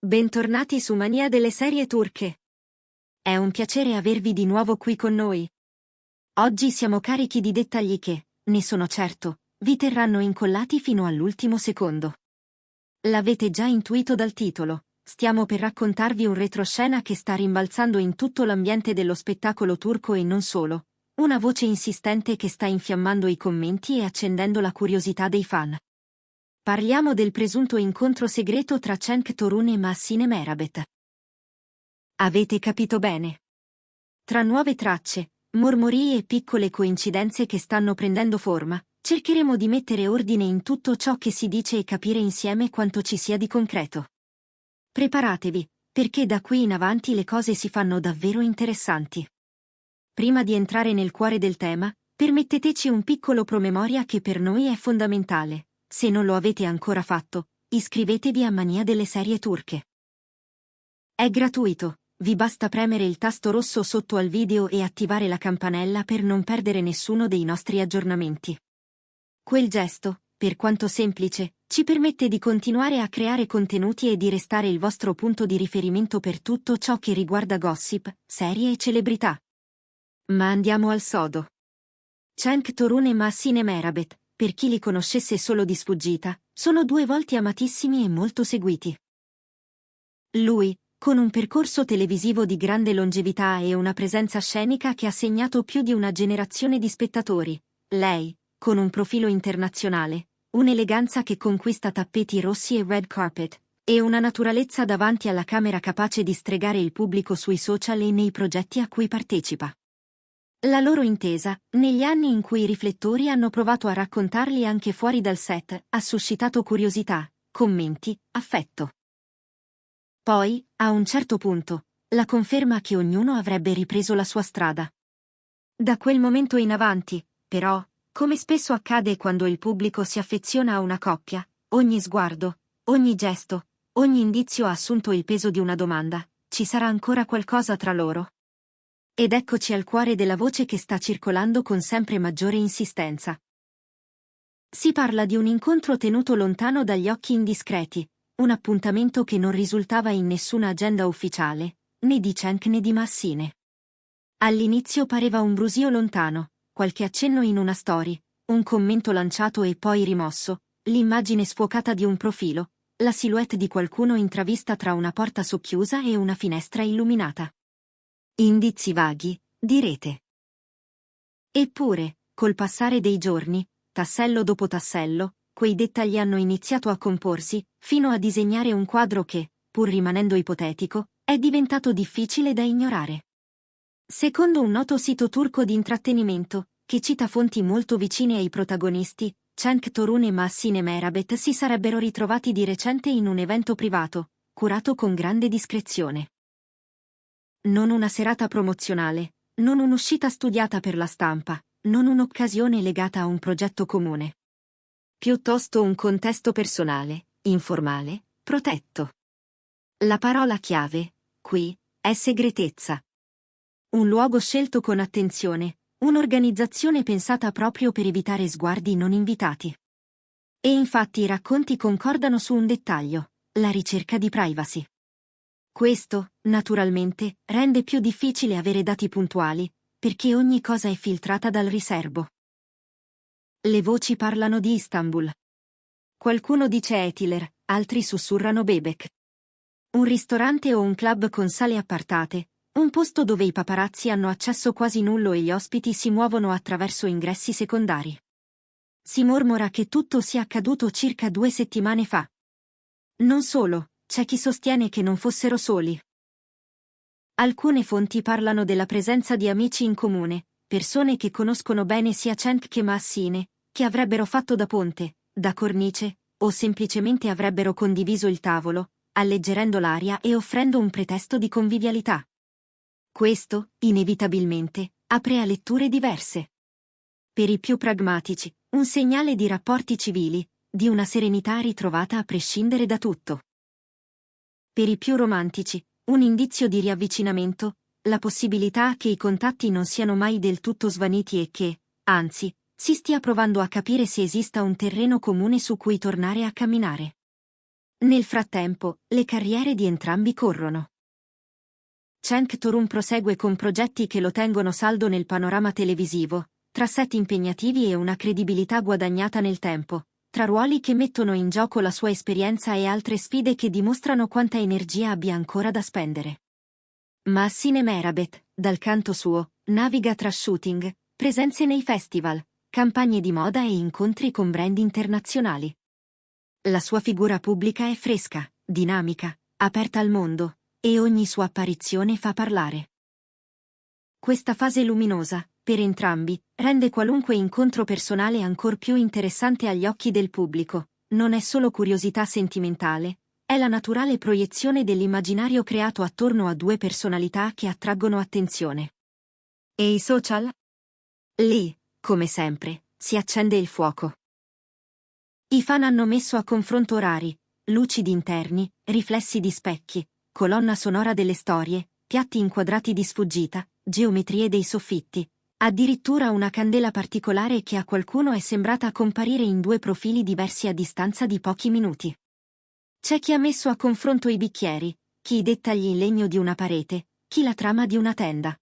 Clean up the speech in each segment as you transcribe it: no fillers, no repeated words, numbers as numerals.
Bentornati su Mania delle serie turche. È un piacere avervi di nuovo qui con noi. Oggi siamo carichi di dettagli che, ne sono certo, vi terranno incollati fino all'ultimo secondo. L'avete già intuito dal titolo, stiamo per raccontarvi un retroscena che sta rimbalzando in tutto l'ambiente dello spettacolo turco e non solo, una voce insistente che sta infiammando i commenti e accendendo la curiosità dei fan. Parliamo del presunto incontro segreto tra Cenk Torun e Mahsine Merabet. Avete capito bene. Tra nuove tracce, mormorii e piccole coincidenze che stanno prendendo forma, cercheremo di mettere ordine in tutto ciò che si dice e capire insieme quanto ci sia di concreto. Preparatevi, perché da qui in avanti le cose si fanno davvero interessanti. Prima di entrare nel cuore del tema, permetteteci un piccolo promemoria che per noi è fondamentale. Se non lo avete ancora fatto, iscrivetevi a Mania delle serie turche. È gratuito, vi basta premere il tasto rosso sotto al video e attivare la campanella per non perdere nessuno dei nostri aggiornamenti. Quel gesto, per quanto semplice, ci permette di continuare a creare contenuti e di restare il vostro punto di riferimento per tutto ciò che riguarda gossip, serie e celebrità. Ma andiamo al sodo. Cenk Torun e Mahsine Merabet, per chi li conoscesse solo di sfuggita, sono due volti amatissimi e molto seguiti. Lui, con un percorso televisivo di grande longevità e una presenza scenica che ha segnato più di una generazione di spettatori. Lei, con un profilo internazionale, un'eleganza che conquista tappeti rossi e red carpet, e una naturalezza davanti alla camera capace di stregare il pubblico sui social e nei progetti a cui partecipa. La loro intesa, negli anni in cui i riflettori hanno provato a raccontarli anche fuori dal set, ha suscitato curiosità, commenti, affetto. Poi, a un certo punto, la conferma che ognuno avrebbe ripreso la sua strada. Da quel momento in avanti, però, come spesso accade quando il pubblico si affeziona a una coppia, ogni sguardo, ogni gesto, ogni indizio ha assunto il peso di una domanda: ci sarà ancora qualcosa tra loro? Ed eccoci al cuore della voce che sta circolando con sempre maggiore insistenza. Si parla di un incontro tenuto lontano dagli occhi indiscreti, un appuntamento che non risultava in nessuna agenda ufficiale, né di Cenk né di Mahsine. All'inizio pareva un brusio lontano, qualche accenno in una story, un commento lanciato e poi rimosso, l'immagine sfocata di un profilo, la silhouette di qualcuno intravista tra una porta socchiusa e una finestra illuminata. Indizi vaghi, direte. Eppure, col passare dei giorni, tassello dopo tassello, quei dettagli hanno iniziato a comporsi, fino a disegnare un quadro che, pur rimanendo ipotetico, è diventato difficile da ignorare. Secondo un noto sito turco di intrattenimento, che cita fonti molto vicine ai protagonisti, Cenk Torun e Mahsine Merabet si sarebbero ritrovati di recente in un evento privato, curato con grande discrezione. Non una serata promozionale, non un'uscita studiata per la stampa, non un'occasione legata a un progetto comune. Piuttosto un contesto personale, informale, protetto. La parola chiave, qui, è segretezza. Un luogo scelto con attenzione, un'organizzazione pensata proprio per evitare sguardi non invitati. E infatti i racconti concordano su un dettaglio: la ricerca di privacy. Questo, naturalmente, rende più difficile avere dati puntuali, perché ogni cosa è filtrata dal riserbo. Le voci parlano di Istanbul. Qualcuno dice Etiler, altri sussurrano Bebek. Un ristorante o un club con sale appartate, un posto dove i paparazzi hanno accesso quasi nullo e gli ospiti si muovono attraverso ingressi secondari. Si mormora che tutto sia accaduto circa 2 settimane fa. Non solo, c'è chi sostiene che non fossero soli. Alcune fonti parlano della presenza di amici in comune, persone che conoscono bene sia Cenk che Mahsine, che avrebbero fatto da ponte, da cornice, o semplicemente avrebbero condiviso il tavolo, alleggerendo l'aria e offrendo un pretesto di convivialità. Questo, inevitabilmente, apre a letture diverse. Per i più pragmatici, un segnale di rapporti civili, di una serenità ritrovata a prescindere da tutto. Per i più romantici, un indizio di riavvicinamento, la possibilità che i contatti non siano mai del tutto svaniti e che, anzi, si stia provando a capire se esista un terreno comune su cui tornare a camminare. Nel frattempo, le carriere di entrambi corrono. Cenk Torun prosegue con progetti che lo tengono saldo nel panorama televisivo, tra set impegnativi e una credibilità guadagnata nel tempo, tra ruoli che mettono in gioco la sua esperienza e altre sfide che dimostrano quanta energia abbia ancora da spendere. Mahsine Merabet, dal canto suo, naviga tra shooting, presenze nei festival, campagne di moda e incontri con brand internazionali. La sua figura pubblica è fresca, dinamica, aperta al mondo, e ogni sua apparizione fa parlare. Questa fase luminosa, per entrambi, rende qualunque incontro personale ancor più interessante agli occhi del pubblico. Non è solo curiosità sentimentale, è la naturale proiezione dell'immaginario creato attorno a due personalità che attraggono attenzione. E i social? Lì, come sempre, si accende il fuoco. I fan hanno messo a confronto orari, luci di interni, riflessi di specchi, colonna sonora delle storie, piatti inquadrati di sfuggita, geometrie dei soffitti, addirittura una candela particolare che a qualcuno è sembrata comparire in due profili diversi a distanza di pochi minuti. C'è chi ha messo a confronto i bicchieri, chi i dettagli in legno di una parete, chi la trama di una tenda.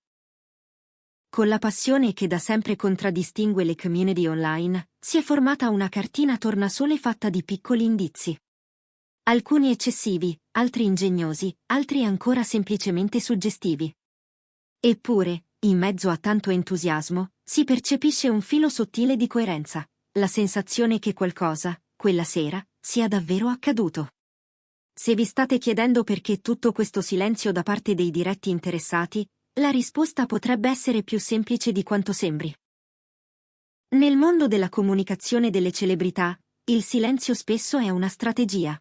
Con la passione che da sempre contraddistingue le community online, si è formata una cartina tornasole fatta di piccoli indizi. Alcuni eccessivi, altri ingegnosi, altri ancora semplicemente suggestivi. Eppure, in mezzo a tanto entusiasmo, si percepisce un filo sottile di coerenza, la sensazione che qualcosa, quella sera, sia davvero accaduto. Se vi state chiedendo perché tutto questo silenzio da parte dei diretti interessati, la risposta potrebbe essere più semplice di quanto sembri. Nel mondo della comunicazione delle celebrità, il silenzio spesso è una strategia.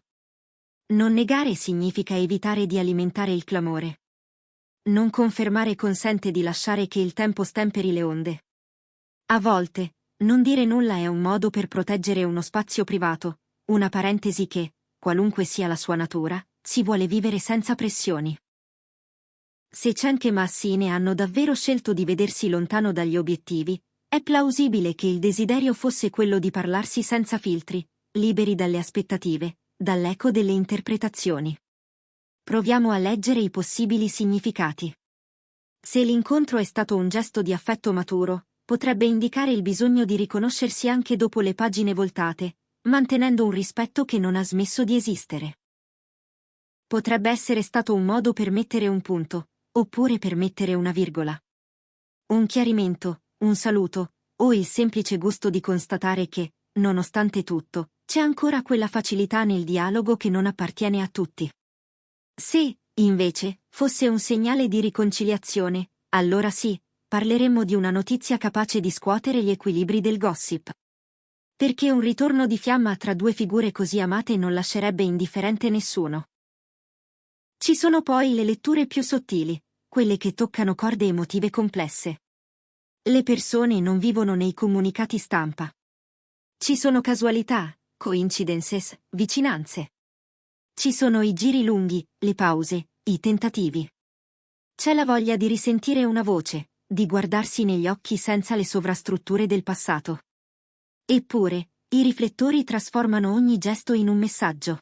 Non negare significa evitare di alimentare il clamore. Non confermare consente di lasciare che il tempo stemperi le onde. A volte, non dire nulla è un modo per proteggere uno spazio privato, una parentesi che, qualunque sia la sua natura, si vuole vivere senza pressioni. Se Cenk e Mahsine hanno davvero scelto di vedersi lontano dagli obiettivi, è plausibile che il desiderio fosse quello di parlarsi senza filtri, liberi dalle aspettative, dall'eco delle interpretazioni. Proviamo a leggere i possibili significati. Se l'incontro è stato un gesto di affetto maturo, potrebbe indicare il bisogno di riconoscersi anche dopo le pagine voltate, mantenendo un rispetto che non ha smesso di esistere. Potrebbe essere stato un modo per mettere un punto, oppure per mettere una virgola. Un chiarimento, un saluto, o il semplice gusto di constatare che, nonostante tutto, c'è ancora quella facilità nel dialogo che non appartiene a tutti. Se, invece, fosse un segnale di riconciliazione, allora sì, parleremmo di una notizia capace di scuotere gli equilibri del gossip. Perché un ritorno di fiamma tra due figure così amate non lascerebbe indifferente nessuno. Ci sono poi le letture più sottili, quelle che toccano corde emotive complesse. Le persone non vivono nei comunicati stampa. Ci sono casualità, coincidences, vicinanze. Ci sono i giri lunghi, le pause, i tentativi. C'è la voglia di risentire una voce, di guardarsi negli occhi senza le sovrastrutture del passato. Eppure, i riflettori trasformano ogni gesto in un messaggio.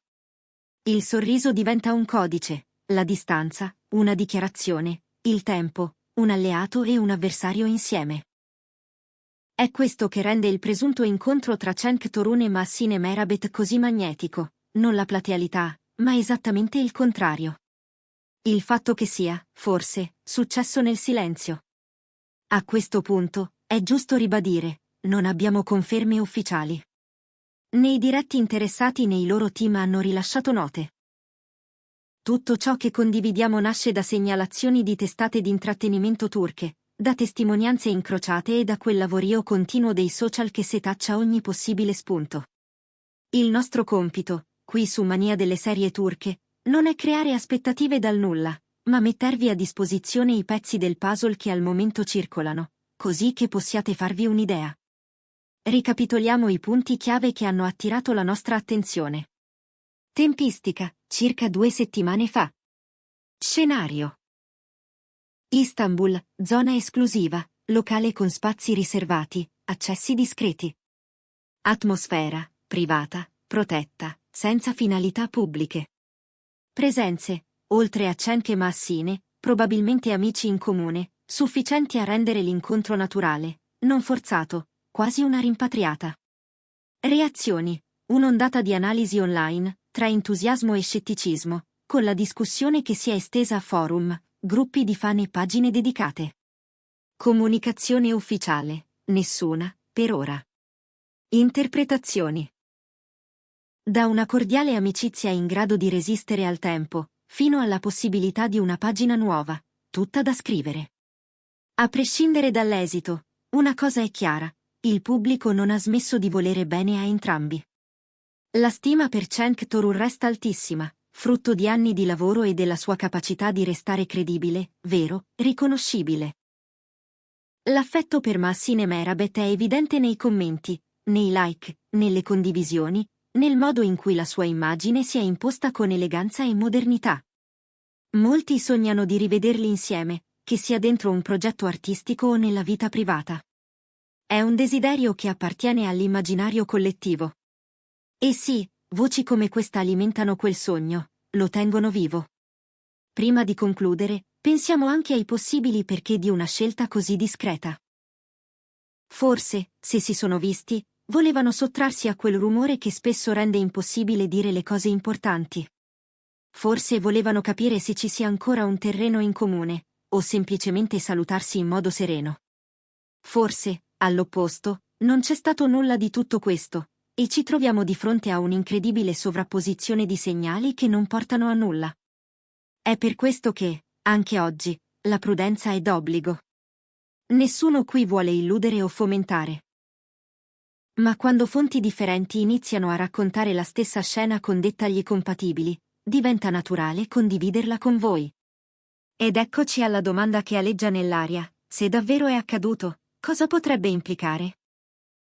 Il sorriso diventa un codice, la distanza, una dichiarazione, il tempo, un alleato e un avversario insieme. È questo che rende il presunto incontro tra Cenk Torun e Mahsine Merabet così magnetico, non la platealità, ma esattamente il contrario. Il fatto che sia, forse, successo nel silenzio. A questo punto, è giusto ribadire, non abbiamo conferme ufficiali. Né i diretti interessati né i loro team hanno rilasciato note. Tutto ciò che condividiamo nasce da segnalazioni di testate di intrattenimento turche, da testimonianze incrociate e da quel lavorio continuo dei social che setaccia ogni possibile spunto. Il nostro compito, qui su Mania delle serie turche, non è creare aspettative dal nulla, ma mettervi a disposizione i pezzi del puzzle che al momento circolano, così che possiate farvi un'idea. Ricapitoliamo i punti chiave che hanno attirato la nostra attenzione. Tempistica, circa 2 settimane fa. Scenario. Istanbul, zona esclusiva, locale con spazi riservati, accessi discreti. Atmosfera, privata, protetta, senza finalità pubbliche. Presenze, oltre a Cenk e Massine, probabilmente amici in comune, sufficienti a rendere l'incontro naturale, non forzato, quasi una rimpatriata. Reazioni, un'ondata di analisi online, tra entusiasmo e scetticismo, con la discussione che si è estesa a forum, gruppi di fan e pagine dedicate. Comunicazione ufficiale, nessuna, per ora. Interpretazioni. Da una cordiale amicizia in grado di resistere al tempo, fino alla possibilità di una pagina nuova, tutta da scrivere. A prescindere dall'esito, una cosa è chiara, il pubblico non ha smesso di volere bene a entrambi. La stima per Cenk Tosun resta altissima, frutto di anni di lavoro e della sua capacità di restare credibile, vero, riconoscibile. L'affetto per Massine Merabet è evidente nei commenti, nei like, nelle condivisioni, nel modo in cui la sua immagine si è imposta con eleganza e modernità. Molti sognano di rivederli insieme, che sia dentro un progetto artistico o nella vita privata. È un desiderio che appartiene all'immaginario collettivo. E sì, voci come questa alimentano quel sogno, lo tengono vivo. Prima di concludere, pensiamo anche ai possibili perché di una scelta così discreta. Forse, se si sono visti, volevano sottrarsi a quel rumore che spesso rende impossibile dire le cose importanti. Forse volevano capire se ci sia ancora un terreno in comune, o semplicemente salutarsi in modo sereno. Forse, all'opposto, non c'è stato nulla di tutto questo, e ci troviamo di fronte a un'incredibile sovrapposizione di segnali che non portano a nulla. È per questo che, anche oggi, la prudenza è d'obbligo. Nessuno qui vuole illudere o fomentare. Ma quando fonti differenti iniziano a raccontare la stessa scena con dettagli compatibili, diventa naturale condividerla con voi. Ed eccoci alla domanda che aleggia nell'aria: se davvero è accaduto, cosa potrebbe implicare?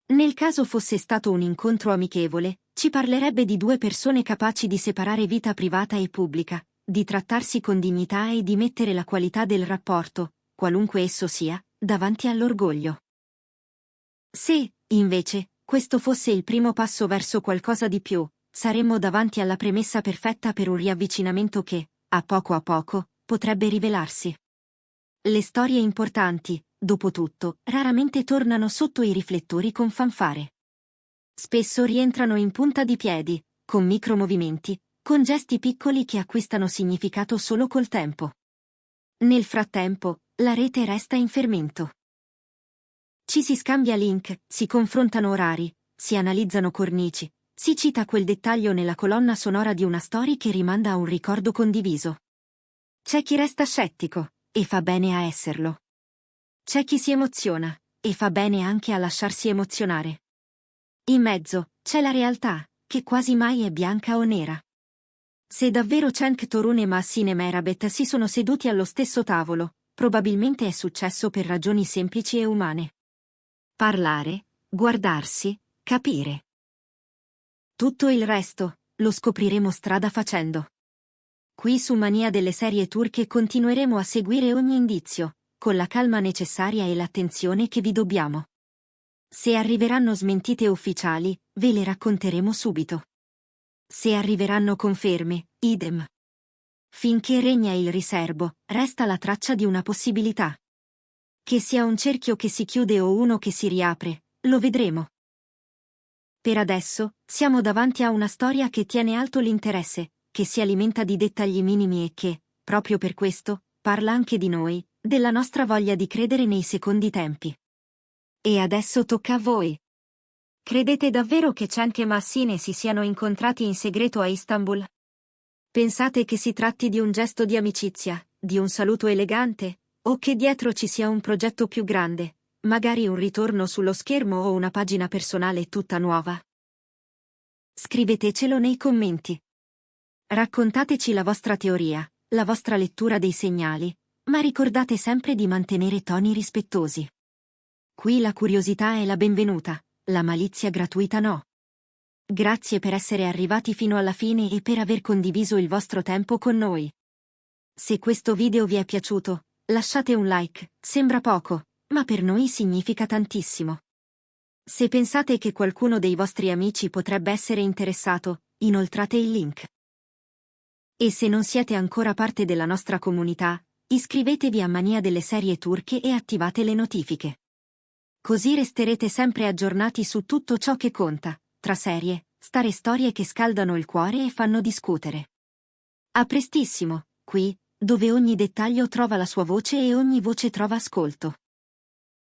Nel caso fosse stato un incontro amichevole, ci parlerebbe di due persone capaci di separare vita privata e pubblica, di trattarsi con dignità e di mettere la qualità del rapporto, qualunque esso sia, davanti all'orgoglio. Se, invece, questo fosse il primo passo verso qualcosa di più, saremmo davanti alla premessa perfetta per un riavvicinamento che, a poco, potrebbe rivelarsi. Le storie importanti, dopo tutto, raramente tornano sotto i riflettori con fanfare. Spesso rientrano in punta di piedi, con micromovimenti, con gesti piccoli che acquistano significato solo col tempo. Nel frattempo, la rete resta in fermento. Ci si scambia link, si confrontano orari, si analizzano cornici, si cita quel dettaglio nella colonna sonora di una storia che rimanda a un ricordo condiviso. C'è chi resta scettico, e fa bene a esserlo. C'è chi si emoziona, e fa bene anche a lasciarsi emozionare. In mezzo, c'è la realtà, che quasi mai è bianca o nera. Se davvero Cenk Tosun e Massine Merabet si sono seduti allo stesso tavolo, probabilmente è successo per ragioni semplici e umane. Parlare, guardarsi, capire. Tutto il resto, lo scopriremo strada facendo. Qui su Mania delle serie turche continueremo a seguire ogni indizio, con la calma necessaria e l'attenzione che vi dobbiamo. Se arriveranno smentite ufficiali, ve le racconteremo subito. Se arriveranno conferme, idem. Finché regna il riserbo, resta la traccia di una possibilità. Che sia un cerchio che si chiude o uno che si riapre, lo vedremo. Per adesso, siamo davanti a una storia che tiene alto l'interesse, che si alimenta di dettagli minimi e che, proprio per questo, parla anche di noi, della nostra voglia di credere nei secondi tempi. E adesso tocca a voi. Credete davvero che Cenk e Massine si siano incontrati in segreto a Istanbul? Pensate che si tratti di un gesto di amicizia, di un saluto elegante, o che dietro ci sia un progetto più grande, magari un ritorno sullo schermo o una pagina personale tutta nuova? Scrivetecelo nei commenti. Raccontateci la vostra teoria, la vostra lettura dei segnali, ma ricordate sempre di mantenere toni rispettosi. Qui la curiosità è la benvenuta, la malizia gratuita no. Grazie per essere arrivati fino alla fine e per aver condiviso il vostro tempo con noi. Se questo video vi è piaciuto, lasciate un like, sembra poco, ma per noi significa tantissimo. Se pensate che qualcuno dei vostri amici potrebbe essere interessato, inoltrate il link. E se non siete ancora parte della nostra comunità, iscrivetevi a Mania delle serie turche e attivate le notifiche. Così resterete sempre aggiornati su tutto ciò che conta, tra serie, storie che scaldano il cuore e fanno discutere. A prestissimo, qui, dove ogni dettaglio trova la sua voce e ogni voce trova ascolto.